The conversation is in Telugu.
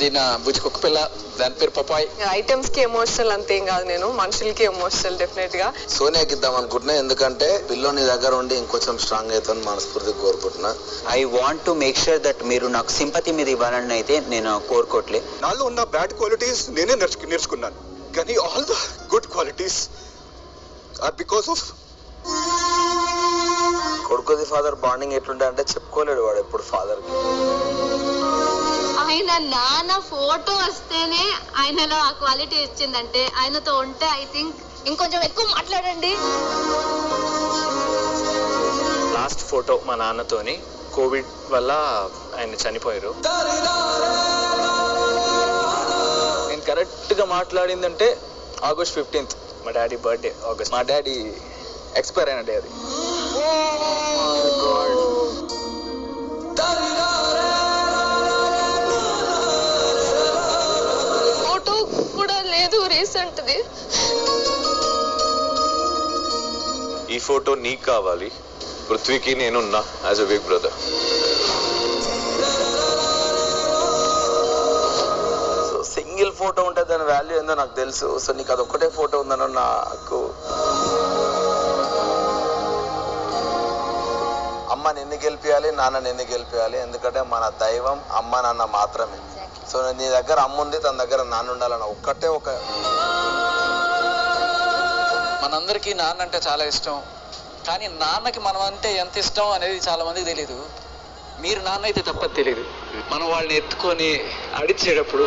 అది నా బుజ్జికొక్క పిల్ల, దాని పేరు పపాయ్. ఐటమ్స్ కి ఎమోషనల్ అంతేం కాదు, నేను మనుషులకి ఎమోషనల్ డెఫినెట్ గా. సోనియాకి ఇద్దాం అనుకుంటున్నా, ఎందుకంటే పిల్లోని దగ్గర ఉండి ఇంకొంచెం స్ట్రాంగ్ అవుతాను మనస్ఫూర్తిగా కోరుకుంటున్నా. I want to make sure that మీరు నాకు సింపతి మీద ఇవ్వాలని అయితే నేను కోరుకోవట్లే. నాలో ఉన్న బ్యాడ్ క్వాలిటీస్ నేనే నేర్చుకున్నాను, కానీ all the good qualities are because of. కొడుకుది ఫాదర్ బాండింగ్ ఎట్లుంటే అంటే చెప్పుకోలేడు వాడు ఎప్పుడు ఫాదర్ కి. ఆయన నాన్న ఫోటో వస్తేనే ఆయనలో ఆ క్వాలిటీ ఇచ్చిందంటే, ఆయనతో ఉంటే ఐ థింక్ ఇంకొంచెం ఎక్కువ మాట్లాడండి. లాస్ట్ ఫోటో మా నాన్నతోని, కోవిడ్ వల్ల ఆయన చనిపోయారు. నేను కరెక్ట్ గా మాట్లాడిందంటే August 15th మా డాడీ బర్త్డే. ఆగస్ట్ మా డాడీ ఎక్స్పైర్ అయిన డే అది. ఫోటో కూడా లేదు రీసెంట్ది. ఈ ఫోటో నీకు కావాలి, పృథ్వీకి నేనున్నా as a big brother. So single photo ఉంటే దాని వాల్యూ ఏందో నాకు తెలుసు. సో నీకు అదొక్కటే ఫోటో ఉందనో నాకు. అమ్మని ఎన్ని గెలిపియాలి, నాన్నని ఎన్ని గెలిపియాలి, ఎందుకంటే మన దైవం అమ్మ నాన్న మాత్రమే. సో నీ దగ్గర అమ్మ ఉంది, తన దగ్గర నాన్న ఉండాలన్న ఒక్కటే ఒక. మనందరికీ నాన్న అంటే చాలా ఇష్టం, కానీ నాన్నకి మనం అంటే ఎంత ఇష్టం అనేది చాలా మందికి తెలీదు. మీరు నాన్న అయితే తప్పది తెలీదు. మనం వాళ్ళని ఎత్తుకొని అడిచేటప్పుడు